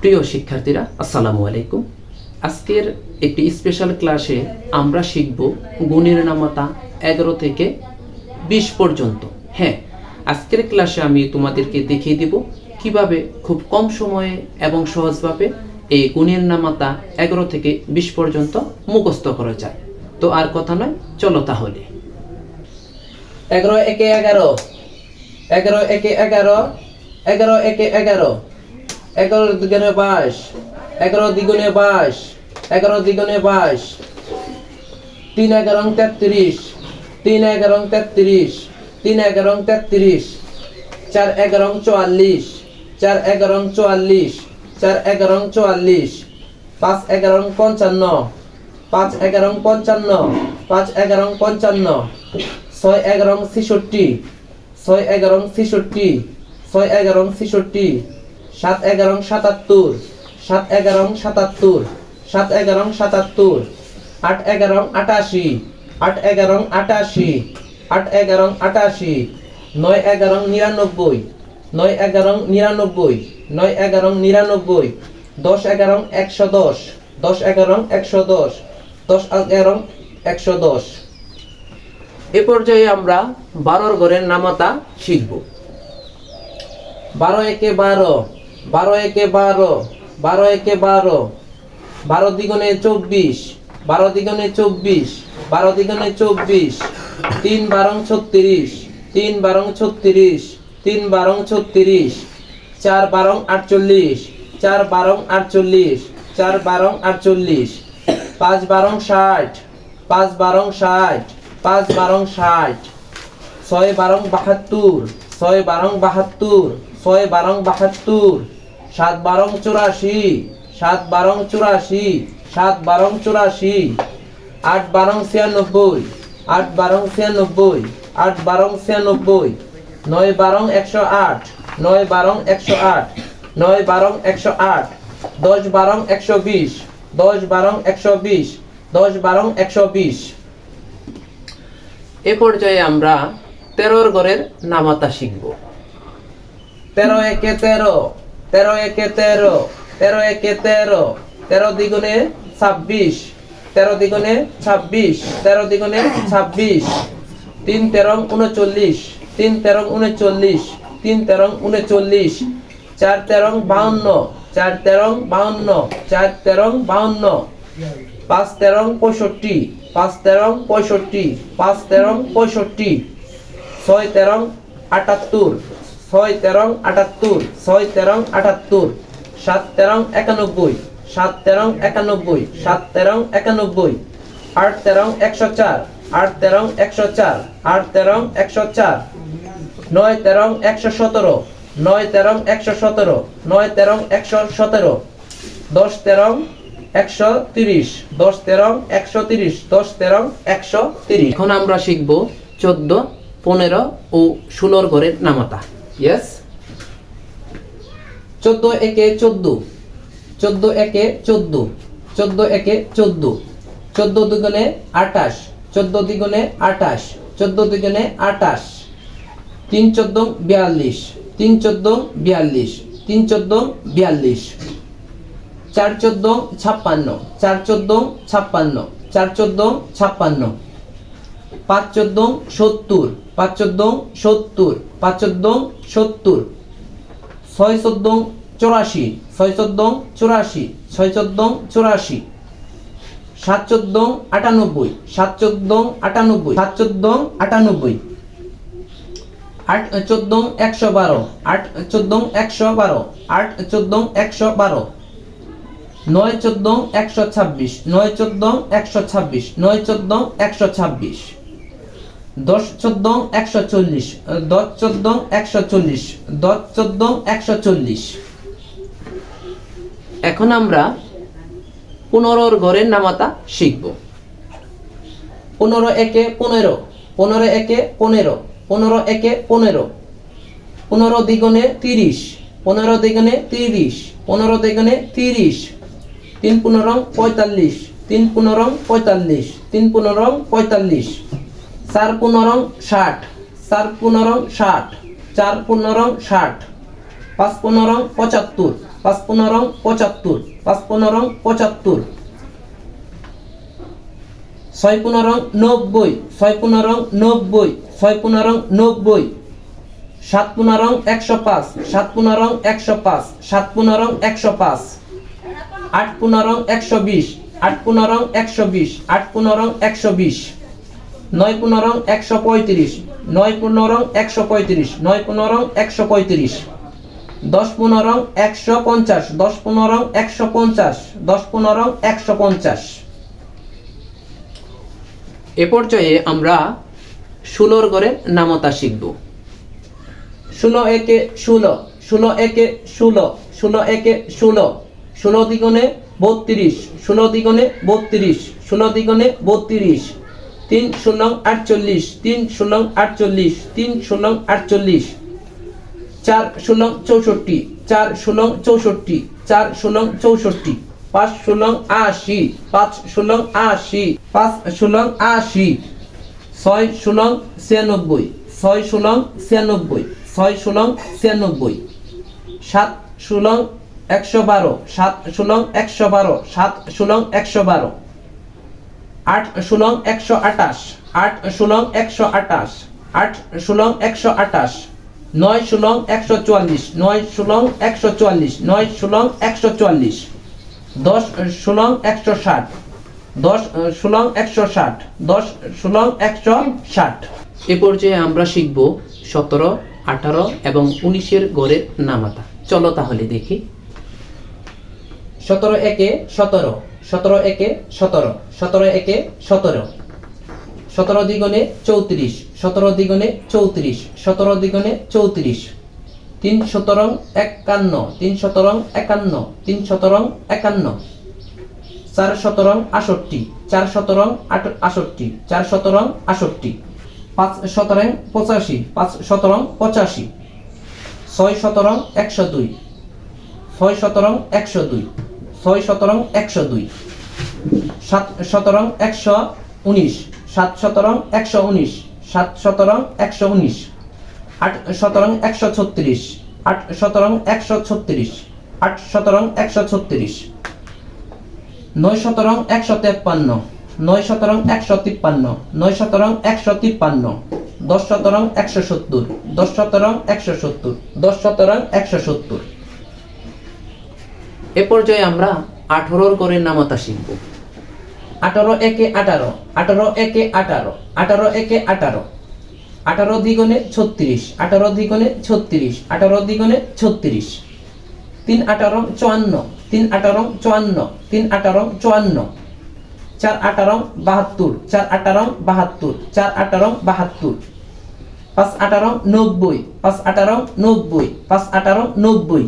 প্রিয় শিক্ষার্থীরা, আসসালামু আলাইকুম। আজকের একটি স্পেশাল ক্লাসে আমরা শিখব গুণের নামাতা 11 থেকে 20 পর্যন্ত। হ্যাঁ, আজকের ক্লাসে আমি তোমাদেরকে দেখিয়ে দিব কিভাবে খুব কম সময়ে এবং সহজভাবে এই গুণের নামাতা 11 থেকে 20 পর্যন্ত মুখস্থ করা যায়। তো আর কথা নয়, চলো তাহলে। 11 একে 11, 11 একে 11, 11 একে 11, 11 দুগুণে 22, 11 দ্বিগুণে 22, 11 দ্বিগুণে 22, 3 11 33, 3 11 33, 3 11 33, 4 11 44, 4 11 44, 4 11 44, 5 11 55, 5 11 55, 5 11 55, 6 11 66, 6 11 66, 6 11 66, 7 11 77, 7 11 77, 7 11 77, 8 11 88, 8 11 88, 8 11 88, 9 11 99, 9 11 99, 9 11 99, 10 11 110, 10 11 110, 10 11 110। এ পর্যায়ে আমরা 12 ঘরের নামাতা শিখব। 12 একে 12, 12 একে 12, 12 একে 12, 12 দ্বিগুণে 24, 12 দ্বিগুণে 24, 12 দ্বিগুণে 24, 3 12 36, 3 12 36, 3 12 36, 4 12 48, 4 12 48, 4 12 48, 5 12 60, 5 12 60, 5 12 60, 6 12 72, 6 12 72, 6 12 72, 7 12 84, 7 12 84, 7 12 84, 8 12 96, 8 12 96, 8 12 96, 9 12 108, 9 12 108, 9 12 108, 10 12 120, 10 12 120, 10 12 120। এ পর্যায়ে আমরা 13 ঘরের নামাতা শিখব। 13 একে 13, 13 একে 13, 13 একে 13, 13 দ্বিগুণে 26, 13 দ্বিগুণে 26, 13 দ্বিগুণে 26, 3 13 39, 3 13 39, 3 13 39, 4 13 52, 4 13 52, 4 13 52, 5 13 65, 5 13 65, 5 13 65, 6 13 78, 6 13 78, 6 13 78, 7 13 91, 7 13 91, 7 13 91, 8 13 104, 8 13 104, 8 13 104, 9 13 117, 9 13 117, 9 13 117, 10 13 130, 10 13 130, 10 13 130। এখন আমরা শিখব 14, 15 ও 16 ঘরের নামাতা। ইয়েস, 14 একে 14, 14 একে 14, 14 একে 14, 14 দ্বিগুণে 28, 14 দ্বিগুণে 28, 14 দ্বিগুণে 28, 3 14 42, 3 14 42, 3 14 42, 4 14 56, 4 14 56, 4 14 56, 5 14 70, 5 14 70, 5 14 70, 6 14 84, 6 14 84, 6 14 84, 7 14 98, 7 14 98, 7 14 98, 8 14 112, 8 14 112, 8 14 112, 9 14 126, 9 14 126, 9 14 126, 10 14 140, 10 14 140, 10 14 140। এখন আমরা 15 ঘরের নামাতা শিখব। 15 একে 15, 15 একে 15, 15 একে 15, 15 দ্বিগুণে 30, 15 দ্বিগুণে 30, 15 দ্বিগুণে 30, 3 15 45, 3 15 45, 3 15 45, 4 15 60, 4 15 60, 4 15 60, 5 15 75, 5 15 75, 5 15 75, 6 15 90, 6 15 90, 6 15 90, 7 15 105, 7 15 105, 7 15 105, 8 15 120, 8 15 120, 8 15 120, 9 15 135, 9 15 135, 9 15 135, 10 15 150, 10 15 150, 10 15 150। এ পর্যায়ে আমরা 16 ঘরের নামতা শিখব। 16 একে 16, 16 একে 16, 16 একে 16, 16 দ্বিগুণে 32, 16 দ্বিগুণে 32, 16 দ্বিগুণে 32, 3 ষোলং 48, 3 ষোলং 48, 3 ষোলং 48, 4 ষোলং 64, 4 ষোলং 64, 4 ষোলং 64, 5 ষোলং 80, 5 ষোলং 80, 5 ষোলং 80, 6 ষোলং 96, 6 ষোলং 96, 6 ষোলং 96, 7 ষোলং 112, 7 ষোলং 112, 7 ষোলং 112, 8 ষোলং 128, 8 ষোলং 128, 8 ষোলং 128, 9 ষোলং 144, 9 ষোলং 144, 9 ষোলং 144, 10 ষোলং 160, 10 ষোলং 160, 10 ষোলং 160। এ পর্যায়ে আমরা শিখব 17, 18 এবং 19 ঘরের নামাতা। চলো তাহলে দেখি। 17 একে 17, 17 একে 17, 17 একে 17, 17 দ্বিগুণে 34, 17 দ্বিগুণে 34, 17 দ্বিগুণে 34, 3 17 51, 3 17 51, 3 17 51, 4 17 68, 4 17 68, 4 17 68, 5 17 85, 5 17 85, 6 17 102, 6 17 102, 6 17 102, 7 17 119, 7 17 119, 7 17 119, 8 17 136, 8 17 136, 8 17 136, 9 17 153, 9 17 153, 9 17 153, 10 17 170, 10 17 170, 10 17 170। এ পর্যায়ে আমরা 18 ঘরের নামতা শিখব। 18 একে 18, 18 একে 18, 18 একে 18, 18 দ্বিগুণে 36, 18 দ্বিগুণে 36, 18 দ্বিগুণে 36, 3 18 54, 3 18 54, 3 18 54, 4 18 72, 4 18 72, 4 18 72, 5 18 90, 5 18 90,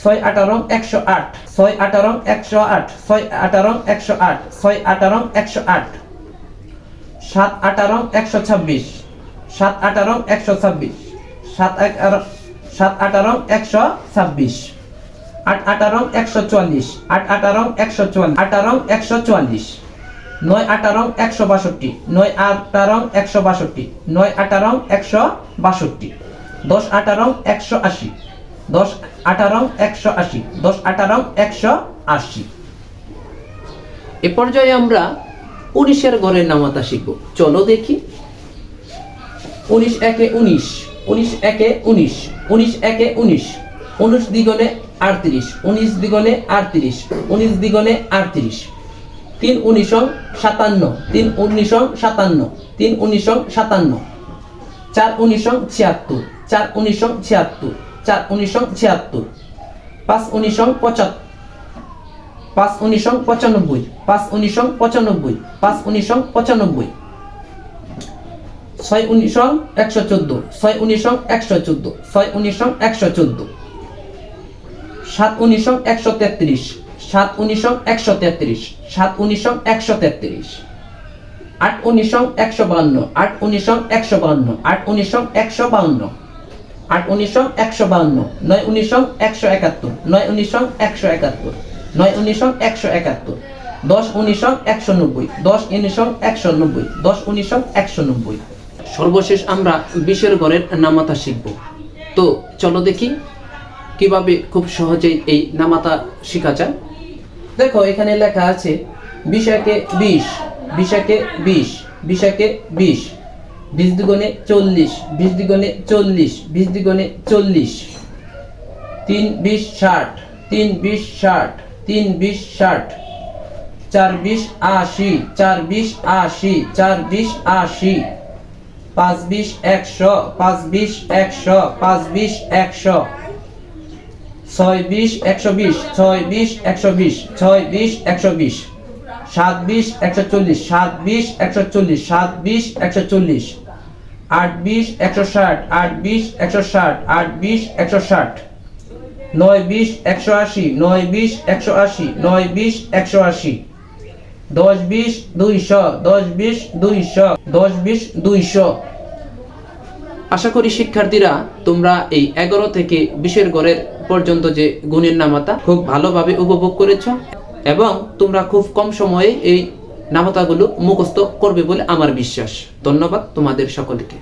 5 18 90, 6 18 108, 6 18 108, 6 18 108, 6 18 108, 7 18 126, 7 18 126, 7 18 126, 8 18 140, 8 18 140, 18 140, 9 18 162, 9 18 162, 9 18 162, 10 18 180, 10 18 180, 10 18 180। এ পর্যায়ে আমরা 19 ঘরের নামতা শিখব। চলো দেখি। 19 একে 19, 19 একে 19, 19 একে 19, 19 দ্বিগুণে 38, 19 দ্বিগুণে 38, 19 দ্বিগুণে 38, 3 19 57, 3 19 57, 3 19 57, 4 19 76, 4 19 76, 4 19 76, 5 19 75, 5 19 95, 5 19 95, 5 19 95, 6 19 114, 6 19 114, 6 19 114, 7 19 133, 7 19 133, 7 19 133, 8 19 152, 8 19 152, 8 19 152, 8 19 152, 9 19 171, 9 19 171, 9 19 171, 10 19 190, 10 19 190, 10 19 190। সর্বশেষ আমরা 20 ঘরের নামতা শিখব। তো চলো দেখি। কিভাবে খুব সহজেই এই নামাতা শেখা যায়। দেখো এখানে লেখা আছে 20 একে 20, 20 একে 20, 20 একে 20, 20 দুগুণে 40, 20 দুগুণে 40, 20 দুগুণে 40, 3 20 60, 3 20 60, 3 20 60, 4 20 80, 4 20 80, 4 20 80, 5 20 100, 5 20 100, 5 20 100, 6 20 120, 6 20 120, 6 20 120, 7 20 140, 7 20 140, 7 20 140, 8 20 160, 8 20 160, 8 20 160, 9 20 180, 9 20 180, 9 20 180, 10 20 200, 10 20 200, 10 20 200। আশা করি শিক্ষার্থীরা তোমরা এই 11 থেকে 20 ঘরের পর্যন্ত যে গুণের নামাতা খুব ভালোভাবে উপভোগ করেছো এবং তোমরা খুব কম সময়ে এই নামাতাগুলো মুখস্থ করবে বলে আমার বিশ্বাস। ধন্যবাদ তোমাদের সকলকে।